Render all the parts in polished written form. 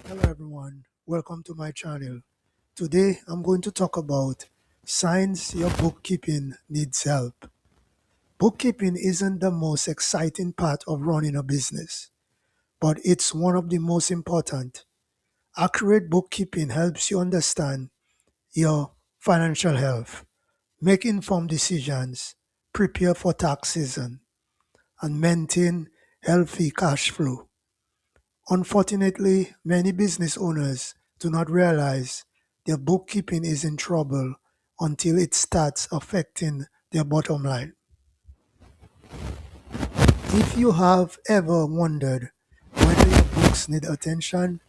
Hello everyone, welcome to my channel. Today I'm going to talk about signs your bookkeeping needs help. Bookkeeping isn't the most exciting part of running a business, but it's one of the most important. Accurate bookkeeping helps you understand your financial health, make informed decisions, prepare for tax season, and maintain healthy cash flow. Unfortunately, many business owners do not realize their bookkeeping is in trouble until it starts affecting their bottom line. If you have ever wondered whether your books need attention,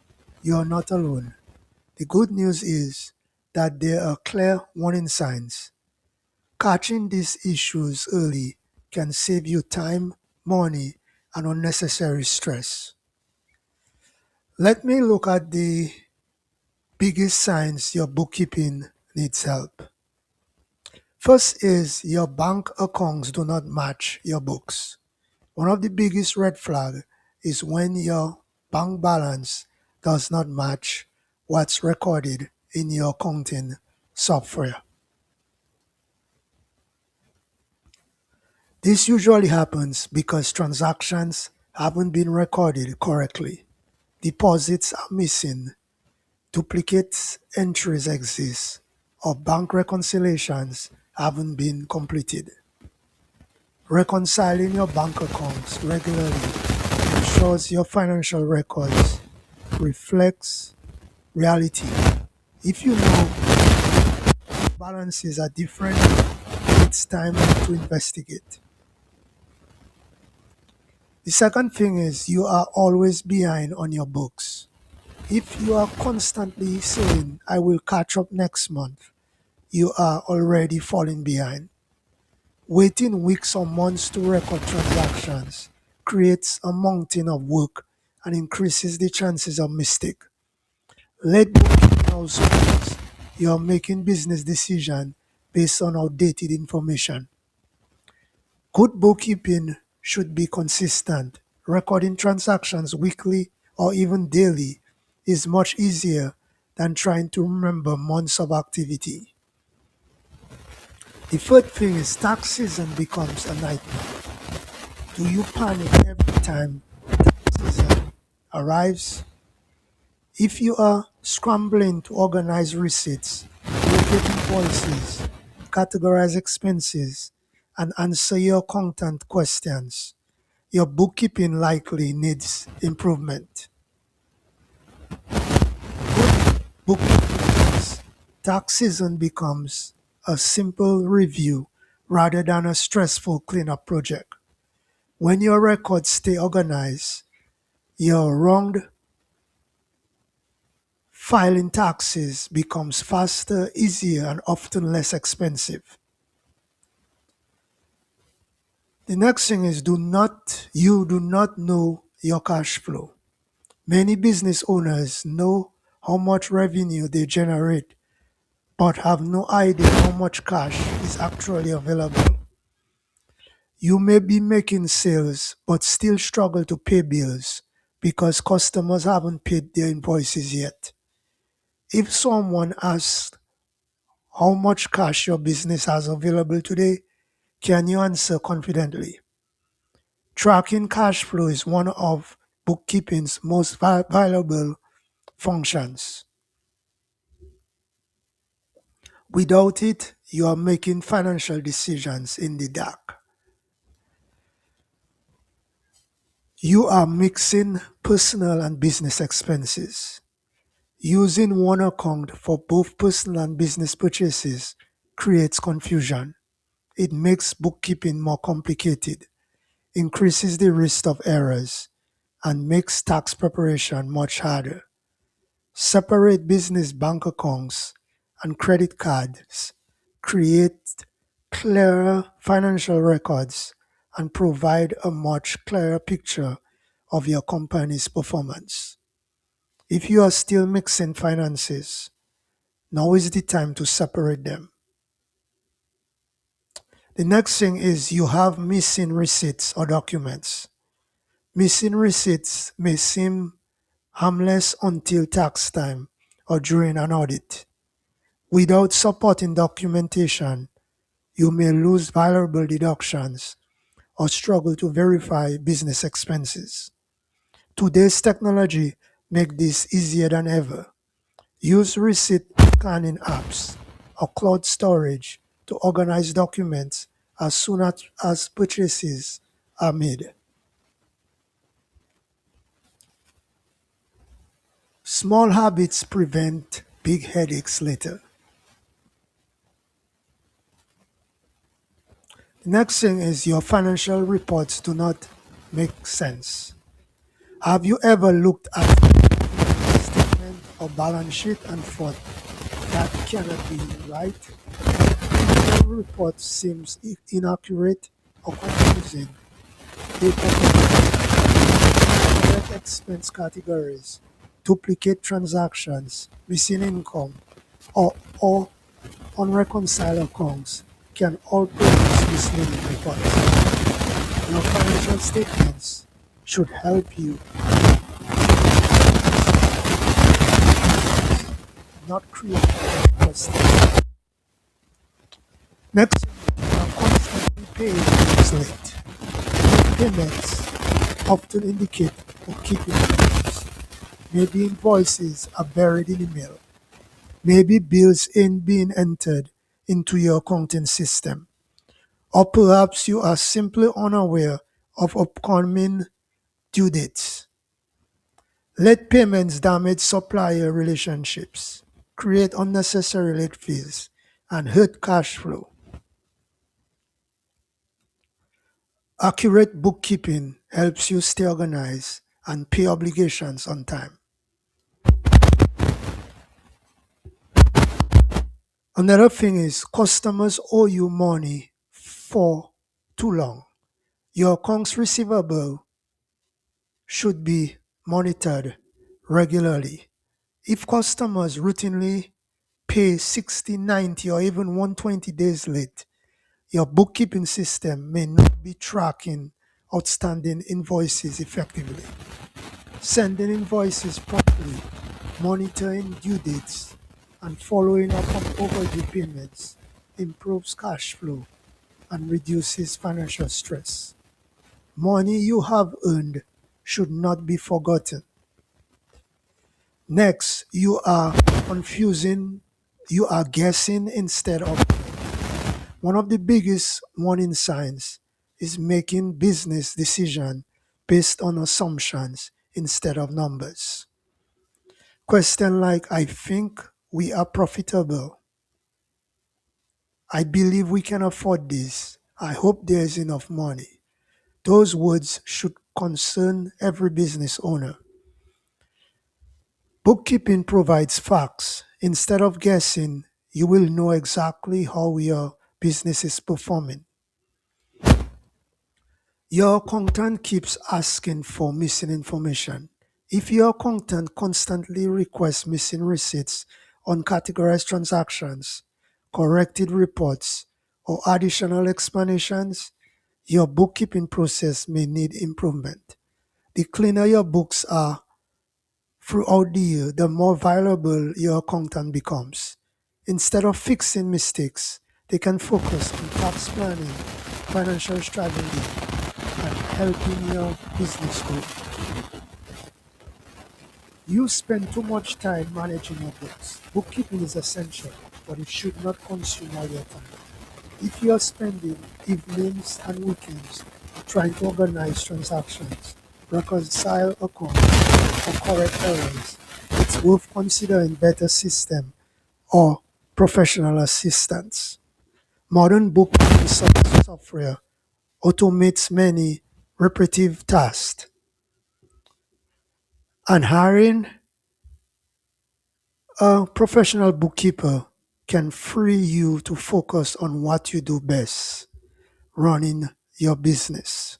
you are not alone. The good news is that there are clear warning signs. Catching these issues early can save you time, money, and unnecessary stress. Let me look at the biggest signs your bookkeeping needs help. First is your bank accounts do not match your books. One of the biggest red flag is when your bank balance does not match what's recorded in your accounting software. This usually happens because transactions haven't been recorded correctly. Deposits are missing, duplicate entries exist, or bank reconciliations haven't been completed. Reconciling your bank accounts regularly ensures your financial records reflects reality. If you know balances are different, it's time to investigate. The second thing is you are always behind on your books. If you are constantly saying, I will catch up next month, you are already falling behind. Waiting weeks or months to record transactions creates a mountain of work and increases the chances of mistake. Late bookkeeping also means you are making business decisions based on outdated information. Good bookkeeping should be consistent. Recording transactions weekly or even daily is much easier than trying to remember months of activity. The third thing is tax season becomes a nightmare. Do you panic every time tax season arrives? If you are scrambling to organize receipts, locate invoices, categorize expenses, and answer your accountant questions, your bookkeeping likely needs improvement. Good bookkeeping means tax season becomes a simple review rather than a stressful cleanup project. When your records stay organized, your wronged filing taxes becomes faster, easier, and often less expensive. The next thing is you do not know your cash flow. Many business owners know how much revenue they generate, but have no idea how much cash is actually available. You may be making sales, but still struggle to pay bills because customers haven't paid their invoices yet. If someone asks how much cash your business has available today, can you answer confidently? Tracking cash flow is one of bookkeeping's most valuable functions. Without it, you are making financial decisions in the dark. You are mixing personal and business expenses. Using one account for both personal and business purchases creates confusion. It makes bookkeeping more complicated, increases the risk of errors, and makes tax preparation much harder. Separate business bank accounts and credit cards create clearer financial records and provide a much clearer picture of your company's performance. If you are still mixing finances, now is the time to separate them. The next thing is you have missing receipts or documents. Missing receipts may seem harmless until tax time or during an audit. Without supporting documentation, you may lose valuable deductions or struggle to verify business expenses. Today's technology makes this easier than ever. Use receipt scanning apps or cloud storage to organize documents as soon as purchases are made. Small habits prevent big headaches later. The next thing is your financial reports do not make sense. Have you ever looked at a statement or balance sheet and thought that cannot be right? If your report seems inaccurate or confusing, they correct expense categories, duplicate transactions, missing income, or unreconciled accounts can all produce misleading reports. Your financial statements should help you, not create questions. Next, you are constantly paying bills late. Payments often indicate bookkeeping problems. Maybe invoices are buried in email. Maybe bills ain't being entered into your accounting system. Or perhaps you are simply unaware of upcoming due dates. Late payments damage supplier relationships, create unnecessary late fees, and hurt cash flow. Accurate bookkeeping helps you stay organized and pay obligations on time. Another thing is customers owe you money for too long. Your accounts receivable should be monitored regularly. If customers routinely pay 60, 90, or even 120 days late, your bookkeeping system may not be tracking outstanding invoices effectively. Sending invoices promptly, monitoring due dates, and following up on overdue payments improves cash flow and reduces financial stress. Money you have earned should not be forgotten. Next, you are guessing instead of. One of the biggest warning signs is making business decisions based on assumptions instead of numbers. Question like, I think we are profitable. I believe we can afford this. I hope there is enough money. Those words should concern every business owner. Bookkeeping provides facts. Instead of guessing, you will know exactly how your business is performing. Your accountant keeps asking for missing information. If your accountant constantly requests missing receipts, uncategorized transactions, corrected reports, or additional explanations, your bookkeeping process may need improvement. The cleaner your books are throughout the year, the more valuable your accountant becomes. Instead of fixing mistakes, they can focus on tax planning, financial strategy, and helping your business grow. You spend too much time managing your books. Bookkeeping is essential, but it should not consume all your time. If you are spending evenings and weekends trying to organize transactions, reconcile accounts, or correct errors, it's worth considering better system or professional assistance. Modern bookkeeping software automates many repetitive tasks, and hiring a professional bookkeeper can free you to focus on what you do best, running your business.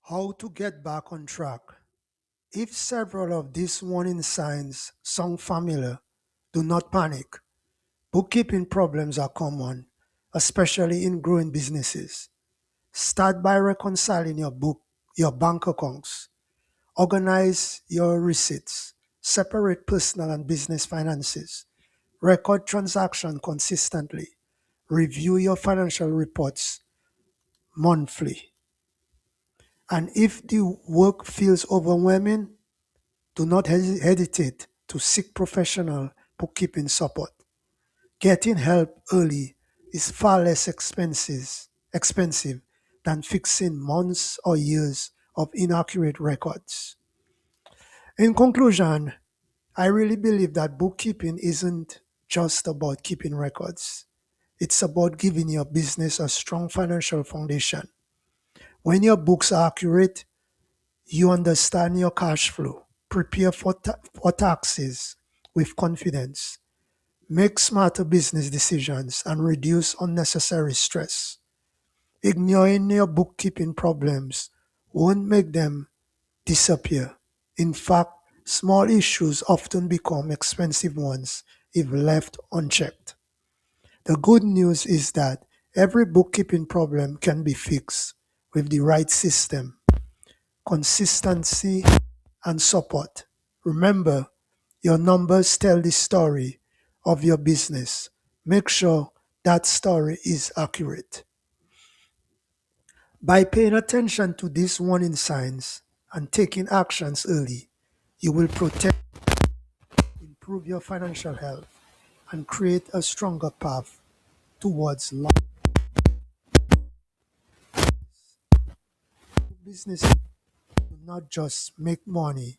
How to get back on track. If several of these warning signs sound familiar, do not panic. Bookkeeping problems are common, especially in growing businesses. Start by reconciling your books your bank accounts. Organize your receipts. Separate personal and business finances. Record transaction consistently. Review your financial reports monthly. And if the work feels overwhelming, do not hesitate to seek professional bookkeeping support. Getting help early is far less expensive than fixing months or years of inaccurate records. In conclusion, I really believe that bookkeeping isn't just about keeping records. It's about giving your business a strong financial foundation. When your books are accurate, you understand your cash flow, prepare for taxes with confidence, make smarter business decisions, and reduce unnecessary stress. Ignoring your bookkeeping problems won't make them disappear. In fact, small issues often become expensive ones if left unchecked. The good news is that every bookkeeping problem can be fixed with the right system, consistency, and support. Remember, your numbers tell the story of your business. Make sure that story is accurate. By paying attention to these warning signs and taking actions early, you will protect, improve your financial health, and create a stronger path towards long business. Do not just make money,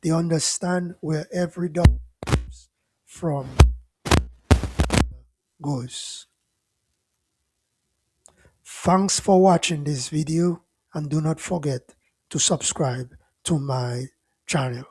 they understand where every dollar from goes. Thanks for watching this video and do not forget to subscribe to my channel.